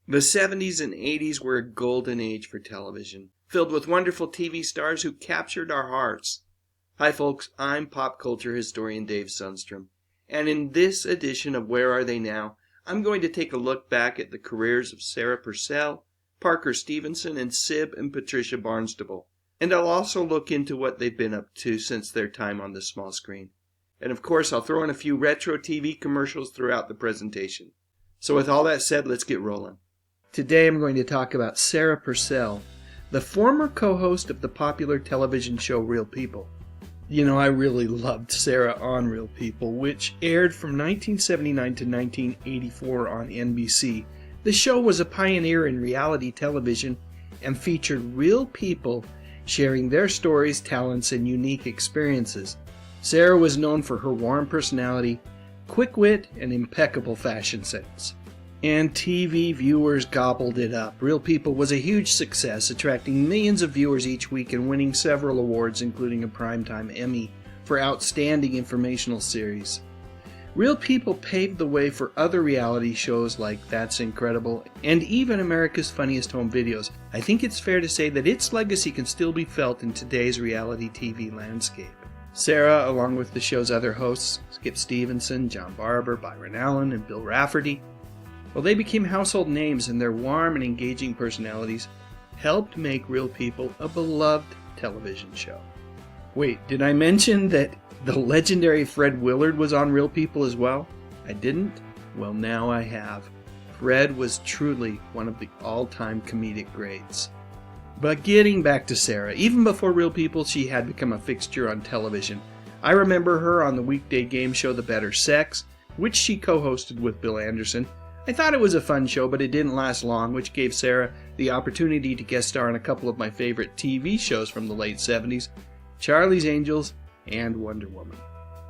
The 70s and 80s were a golden age for television, filled with wonderful TV stars who captured our hearts. Hi folks, I'm pop culture historian Dave Sundstrom, and in this edition of Where Are They Now, I'm going to take a look back at the careers of Sarah Purcell, Parker Stevenson, and Sib and Patricia Barnstable. And I'll also look into what they've been up to since their time on the small screen. And of course, I'll throw in a few retro TV commercials throughout the presentation. So with all that said, let's get rolling. Today I'm going to talk about Sarah Purcell, the former co-host of the popular television show Real People. You know, I really loved Sarah on Real People, which aired from 1979 to 1984 on NBC. The show was a pioneer in reality television and featured real people sharing their stories, talents, and unique experiences. Sarah was known for her warm personality, quick wit, and impeccable fashion sense. And TV viewers gobbled it up. Real People was a huge success, attracting millions of viewers each week and winning several awards, including a Primetime Emmy for Outstanding Informational Series. Real People paved the way for other reality shows like That's Incredible and even America's Funniest Home Videos. I think it's fair to say that its legacy can still be felt in today's reality TV landscape. Sarah, along with the show's other hosts, Skip Stevenson, John Barber, Byron Allen, and Bill Rafferty, well, they became household names, and their warm and engaging personalities helped make Real People a beloved television show. Wait, did I mention that the legendary Fred Willard was on Real People as well? I didn't? Well, now I have. Fred was truly one of the all-time comedic greats. But getting back to Sarah, even before Real People, she had become a fixture on television. I remember her on the weekday game show The Better Sex, which she co-hosted with Bill Anderson. I thought it was a fun show, but it didn't last long, which gave Sarah the opportunity to guest star on a couple of my favorite TV shows from the late 70s, Charlie's Angels and Wonder Woman.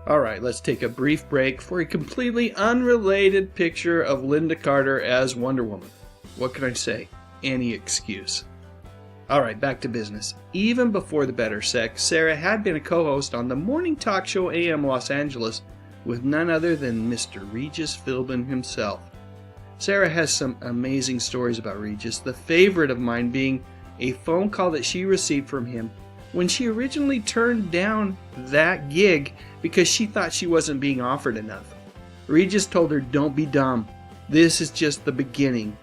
Alright, let's take a brief break for a completely unrelated picture of Linda Carter as Wonder Woman. What can I say? Any excuse. Alright, back to business. Even before The Better Sex, Sarah had been a co-host on the morning talk show AM Los Angeles with none other than Mr. Regis Philbin himself. Sarah has some amazing stories about Regis, the favorite of mine being a phone call that she received from him when she originally turned down that gig because she thought she wasn't being offered enough. Regis told her, "Don't be dumb. This is just the beginning,"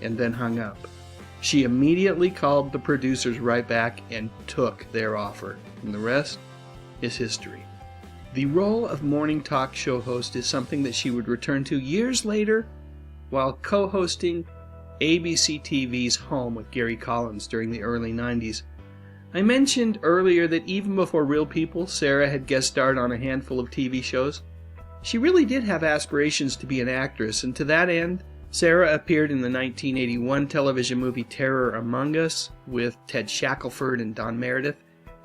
and then hung up. She immediately called the producers right back and took their offer, and the rest is history. The role of morning talk show host is something that she would return to years later while co-hosting ABC TV's Home with Gary Collins during the early 90s. I mentioned earlier that even before Real People, Sarah had guest starred on a handful of TV shows. She really did have aspirations to be an actress, and to that end, Sarah appeared in the 1981 television movie Terror Among Us with Ted Shackelford and Don Meredith.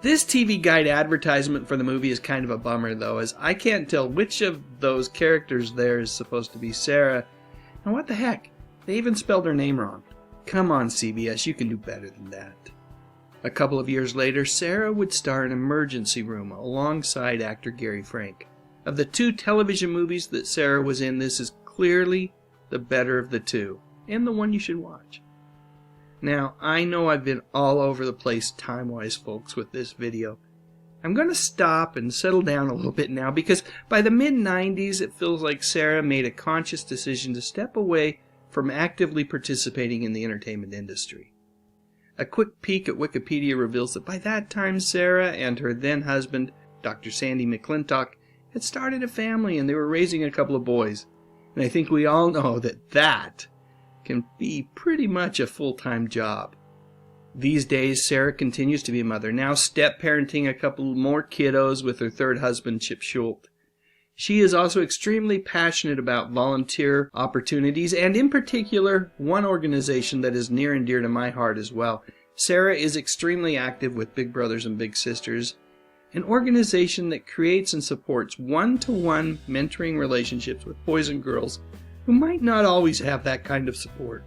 This TV Guide advertisement for the movie is kind of a bummer though, as I can't tell which of those characters there is supposed to be Sarah. And what the heck? They even spelled her name wrong. Come on, CBS, you can do better than that. A couple of years later, Sarah would star in Emergency Room alongside actor Gary Frank. Of the two television movies that Sarah was in, this is clearly the better of the two, and the one you should watch. Now, I know I've been all over the place time-wise, folks, with this video. I'm going to stop and settle down a little bit now because by the mid-90s it feels like Sarah made a conscious decision to step away from actively participating in the entertainment industry. A quick peek at Wikipedia reveals that by that time Sarah and her then husband, Dr. Sandy McClintock, had started a family and they were raising a couple of boys. And I think we all know that that can be pretty much a full-time job. These days, Sarah continues to be a mother, now step-parenting a couple more kiddos with her third husband, Chip Schultz. She is also extremely passionate about volunteer opportunities, and in particular, one organization that is near and dear to my heart as well. Sarah is extremely active with Big Brothers and Big Sisters, an organization that creates and supports one-to-one mentoring relationships with boys and girls who might not always have that kind of support.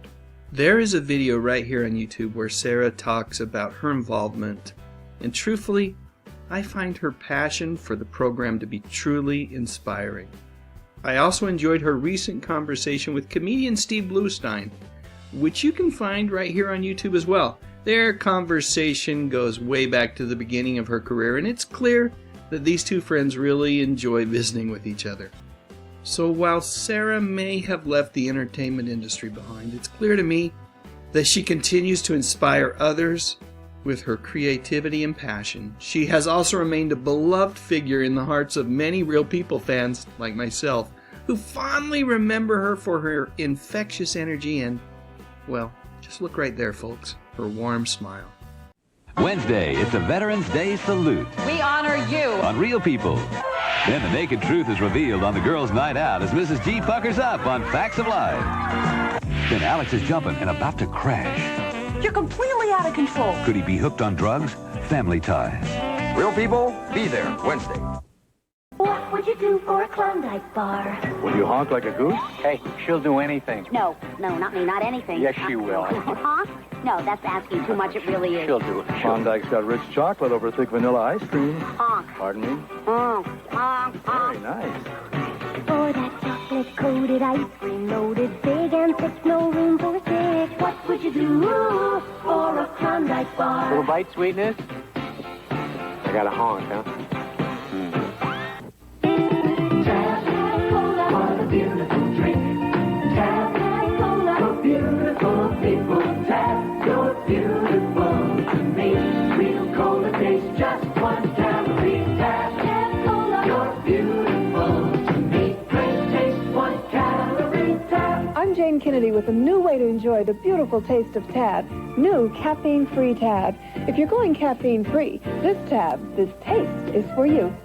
There is a video right here on YouTube where Sarah talks about her involvement, and truthfully, I find her passion for the program to be truly inspiring. I also enjoyed her recent conversation with comedian Steve Bluestein, which you can find right here on YouTube as well. Their conversation goes way back to the beginning of her career, and it's clear that these two friends really enjoy visiting with each other. So while Sarah may have left the entertainment industry behind, it's clear to me that she continues to inspire others with her creativity and passion. She has also remained a beloved figure in the hearts of many Real People fans like myself, who fondly remember her for her infectious energy and, well, just look right there, folks, her warm smile. Wednesday, it's a Veterans Day salute. We honor you. On Real People. Then the naked truth is revealed on the girls' night out as Mrs. G puckers up on Facts of Life. Then Alex is jumping and about to crash. You're completely out of control. Could he be hooked on drugs? Family ties. Real People, be there Wednesday. What would you do for a Klondike bar? Will you honk like a goose? Hey, she'll do anything. No, not me, not anything. Yes, she will. Honk? No, that's asking too much, it really is. She'll do it. Klondike's got rich chocolate over thick vanilla ice cream. Honk. Pardon me? Honk, honk, honk. Very nice. For that chocolate-coated ice cream, loaded big and thick, no room for six. What would you do for a Klondike bar? Little bite sweetness? I got a honk, huh? What a beautiful drink. Tab Cola for beautiful people. Tab, you're beautiful to me. Real cola tastes just 1 calorie. Tab Cola, you're beautiful to me. Great taste, 1 calorie. Tab. I'm Jane Kennedy with a new way to enjoy the beautiful taste of Tad. New caffeine-free Tad. If you're going caffeine-free, this taste is for you.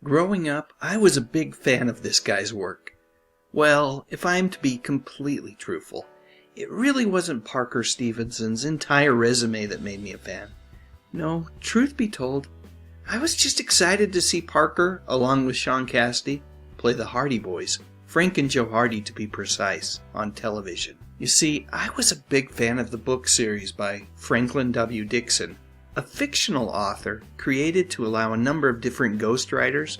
Growing up, I was a big fan of this guy's work. Well, if I'm to be completely truthful, it really wasn't Parker Stevenson's entire resume that made me a fan. No, truth be told, I was just excited to see Parker, along with Sean Cassidy, play the Hardy Boys, Frank and Joe Hardy to be precise, on television. You see, I was a big fan of the book series by Franklin W. Dixon, a fictional author created to allow a number of different ghostwriters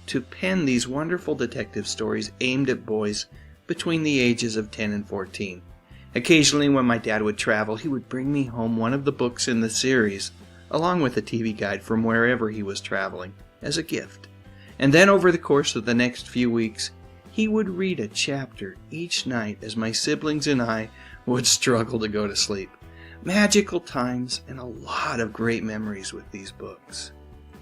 to pen these wonderful detective stories aimed at boys between the ages of 10 and 14. Occasionally, when my dad would travel, he would bring me home one of the books in the series, along with a TV guide from wherever he was traveling, as a gift. And then over the course of the next few weeks, he would read a chapter each night as my siblings and I would struggle to go to sleep. Magical times and a lot of great memories with these books.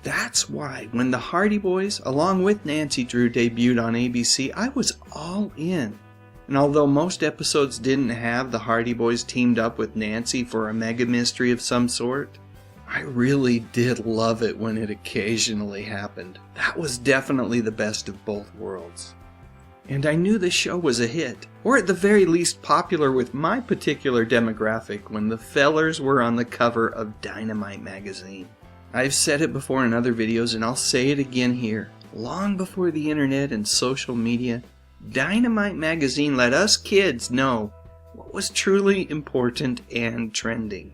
That's why when the Hardy Boys, along with Nancy Drew, debuted on ABC, I was all in. And although most episodes didn't have the Hardy Boys teamed up with Nancy for a mega mystery of some sort, I really did love it when it occasionally happened. That was definitely the best of both worlds. And I knew the show was a hit, or at the very least popular with my particular demographic when the fellers were on the cover of Dynamite magazine. I've said it before in other videos and I'll say it again here. Long before the internet and social media, Dynamite magazine let us kids know what was truly important and trending.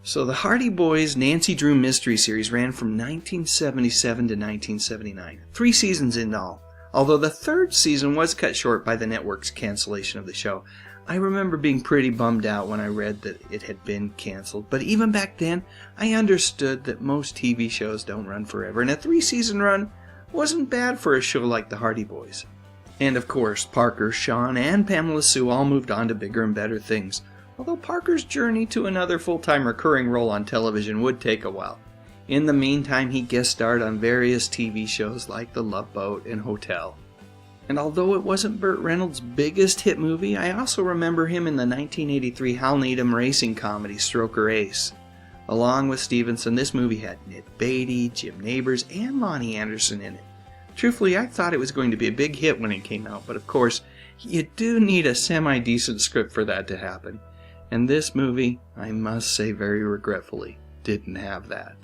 So the Hardy Boys Nancy Drew mystery series ran from 1977 to 1979, 3 seasons in all. Although the 3rd season was cut short by the network's cancellation of the show. I remember being pretty bummed out when I read that it had been canceled, but even back then, I understood that most TV shows don't run forever, and a 3-season run wasn't bad for a show like the Hardy Boys. And of course, Parker, Sean, and Pamela Sue all moved on to bigger and better things, although Parker's journey to another full-time recurring role on television would take a while. In the meantime, he guest starred on various TV shows like The Love Boat and Hotel. And although it wasn't Burt Reynolds' biggest hit movie, I also remember him in the 1983 Hal Needham racing comedy Stroker Ace. Along with Stevenson, this movie had Ned Beatty, Jim Nabors, and Lonnie Anderson in it. Truthfully, I thought it was going to be a big hit when it came out, but of course, you do need a semi-decent script for that to happen. And this movie, I must say very regretfully, didn't have that.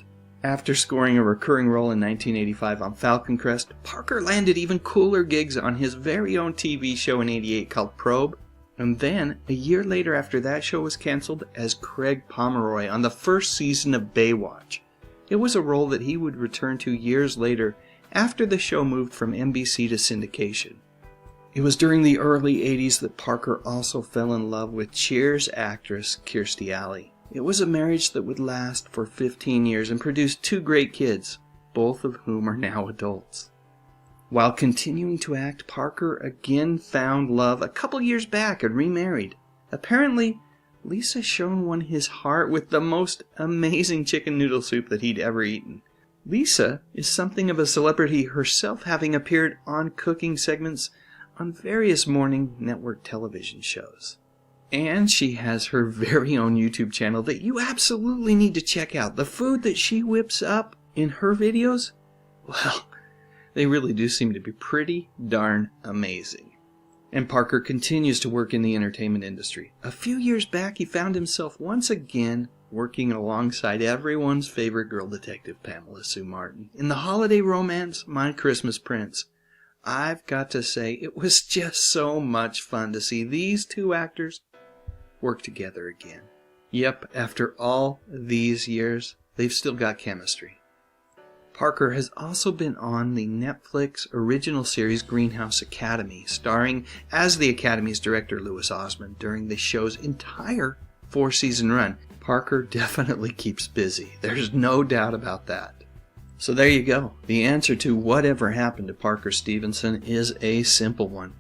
After scoring a recurring role in 1985 on Falcon Crest, Parker landed even cooler gigs on his very own TV show in '88 called Probe, and then, a year later after that show was cancelled, as Craig Pomeroy on the 1st season of Baywatch. It was a role that he would return to years later after the show moved from NBC to syndication. It was during the early 80s that Parker also fell in love with Cheers actress Kirstie Alley. It was a marriage that would last for 15 years and produced 2 great kids, both of whom are now adults. While continuing to act, Parker again found love a couple years back and remarried. Apparently, Lisa Schoen won his heart with the most amazing chicken noodle soup that he'd ever eaten. Lisa is something of a celebrity herself, having appeared on cooking segments on various morning network television shows. And she has her very own YouTube channel that you absolutely need to check out. The food that she whips up in her videos, well, they really do seem to be pretty darn amazing. And Parker continues to work in the entertainment industry. A few years back, he found himself once again working alongside everyone's favorite girl detective, Pamela Sue Martin, in the holiday romance, My Christmas Prince. I've got to say, it was just so much fun to see these 2 actors work together again. Yep, after all these years, they've still got chemistry. Parker has also been on the Netflix original series Greenhouse Academy, starring as the Academy's director Louis Osmond during the show's entire 4-season run. Parker definitely keeps busy. There's no doubt about that. So there you go. The answer to whatever happened to Parker Stevenson is a simple one.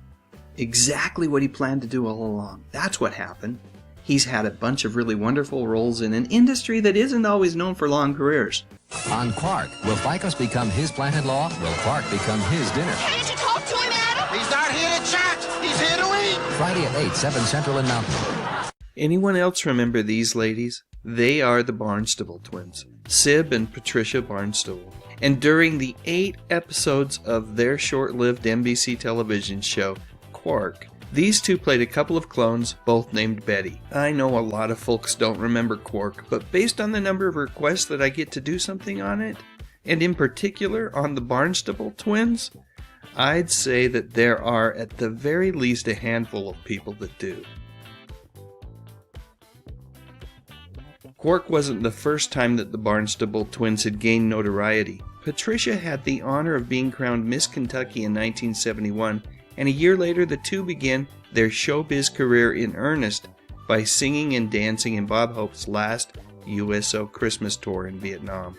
Exactly what he planned to do all along. That's what happened. He's had a bunch of really wonderful roles in an industry that isn't always known for long careers. On Quark, will Ficus become his plant-in-law? Will Quark become his dinner? Can't you talk to him, Adam? He's not here to chat. He's here to eat. Friday at 8, 7 Central and Mountain. Anyone else remember these ladies? They are the Barnstable twins, Sib and Patricia Barnstable. And during the 8 episodes of their short-lived NBC television show, Quark, these 2 played a couple of clones, both named Betty. I know a lot of folks don't remember Quark, but based on the number of requests that I get to do something on it, and in particular on the Barnstable twins, I'd say that there are at the very least a handful of people that do. Quark wasn't the first time that the Barnstable twins had gained notoriety. Patricia had the honor of being crowned Miss Kentucky in 1971, and a year later the 2 began their showbiz career in earnest by singing and dancing in Bob Hope's last USO Christmas tour in Vietnam.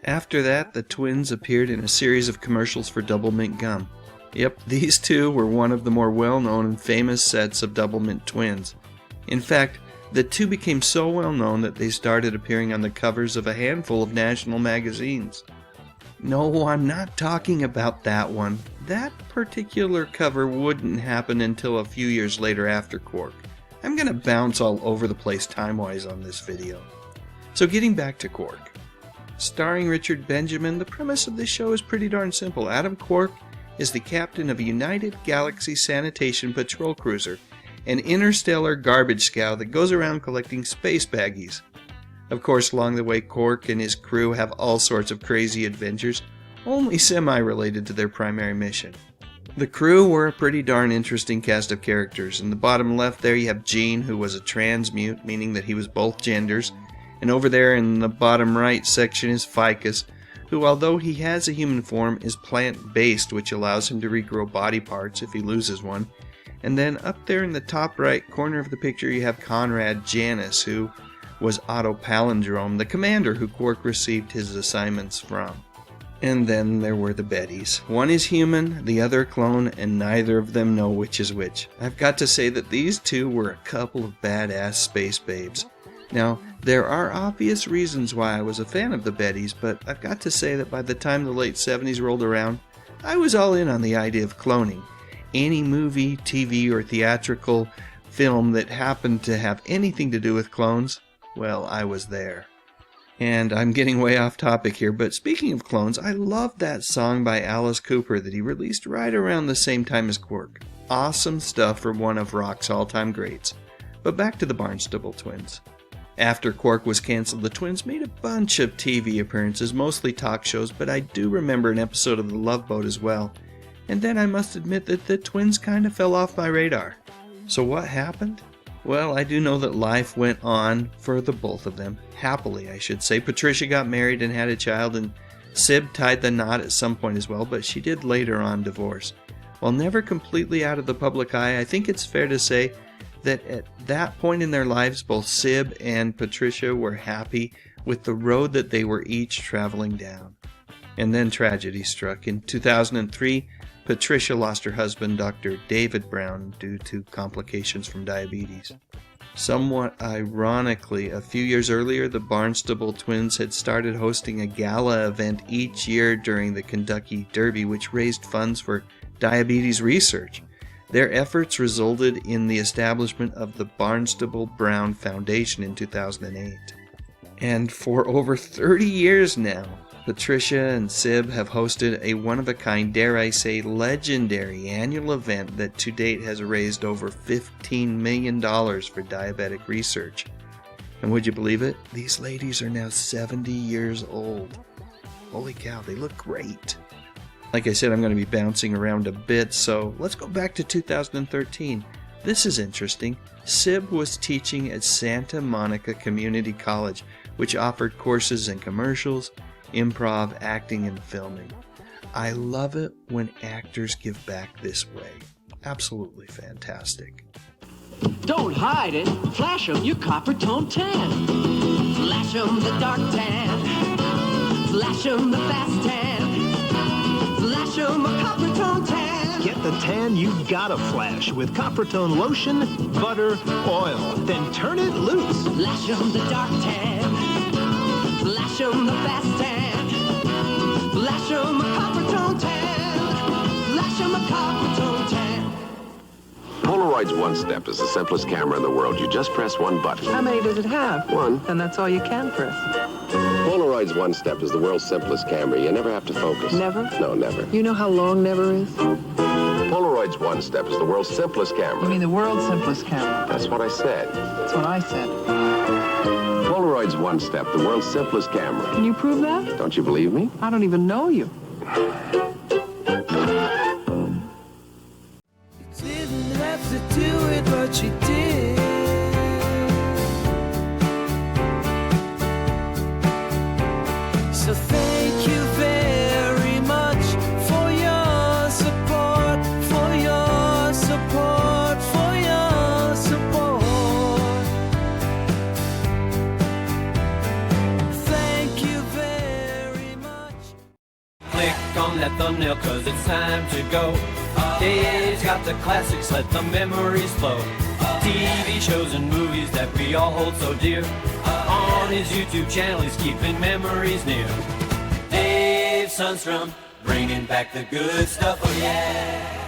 After that, the twins appeared in a series of commercials for Double Mint Gum. Yep, these 2 were one of the more well-known and famous sets of Double Mint twins. In fact, the 2 became so well-known that they started appearing on the covers of a handful of national magazines. No, I'm not talking about that one. That particular cover wouldn't happen until a few years later after Quark. I'm going to bounce all over the place time-wise on this video. So getting back to Quark. Starring Richard Benjamin, the premise of this show is pretty darn simple. Adam Quark is the captain of a United Galaxy Sanitation Patrol Cruiser, an interstellar garbage scow that goes around collecting space baggies. Of course, along the way, Quark and his crew have all sorts of crazy adventures, only semi-related to their primary mission. The crew were a pretty darn interesting cast of characters. In the bottom left there you have Gene, who was a transmute, meaning that he was both genders. And over there in the bottom right section is Ficus, who although he has a human form is plant-based, which allows him to regrow body parts if he loses one. And then up there in the top right corner of the picture you have Conrad Janus, who was Otto Palindrome, the commander who Quark received his assignments from. And then there were the Bettys. One is human, the other a clone, and neither of them know which is which. I've got to say that these 2 were a couple of badass space babes. Now, there are obvious reasons why I was a fan of the Bettys, but I've got to say that by the time the late 70s rolled around, I was all in on the idea of cloning. Any movie, TV, or theatrical film that happened to have anything to do with clones, well, I was there. And I'm getting way off topic here, but speaking of clones, I loved that song by Alice Cooper that he released right around the same time as Quark. Awesome stuff for one of rock's all-time greats. But back to the Barnstable twins. After Quark was canceled, the twins made a bunch of TV appearances, mostly talk shows, but I do remember an episode of The Love Boat as well. And then I must admit that the twins kind of fell off my radar. So what happened? Well, I do know that life went on for the both of them. Happily, I should say. Patricia got married and had a child, and Sib tied the knot at some point as well, but she did later on divorce. While never completely out of the public eye, I think it's fair to say that at that point in their lives, both Sib and Patricia were happy with the road that they were each traveling down. And then tragedy struck. In 2003, Patricia lost her husband, Dr. David Brown, due to complications from diabetes. Somewhat ironically, a few years earlier, the Barnstable twins had started hosting a gala event each year during the Kentucky Derby, which raised funds for diabetes research. Their efforts resulted in the establishment of the Barnstable Brown Foundation in 2008. And for over 30 years now, Patricia and Sib have hosted a one-of-a-kind, dare I say, legendary annual event that to date has raised over $15 million for diabetic research. And would you believe it? These ladies are now 70 years old. Holy cow, they look great. Like I said, I'm going to be bouncing around a bit, so let's go back to 2013. This is interesting. Sib was teaching at Santa Monica Community College, which offered courses in commercials, improv, acting, and filming. I love it when actors give back this way. Absolutely fantastic. Don't hide it. Flash 'em your copper tone tan. Flash 'em the dark tan. Flash 'em the fast tan. Flash 'em a copper tone tan. Get the tan you've gotta flash with copper tone lotion, butter, oil. Then turn it loose. Flash 'em the dark tan. Flash 'em the fast tan. Flash 'em a copper tone tan. Flash 'em a copper tone tan. Polaroid's One Step is the simplest camera in the world. You just press one button. How many does it have? One. And that's all you can press. Polaroid's One Step is the world's simplest camera. You never have to focus. Never? No, never. You know how long never is? Polaroid's One Step is the world's simplest camera. You mean the world's simplest camera? That's what I said. That's what I said. Polaroid's One Step, the world's simplest camera. Can you prove that? Don't you believe me? I don't even know you. Didn't have to do it, but you did. So thank you very much for your support, for your support, for your support. Thank you very much. Click on that thumbnail 'cause it's time to go. Dave's got the classics, let the memories flow. TV shows and movies that we all hold so dear. On his YouTube channel, he's keeping memories near. Dave Sundstrom, bringing back the good stuff, oh yeah.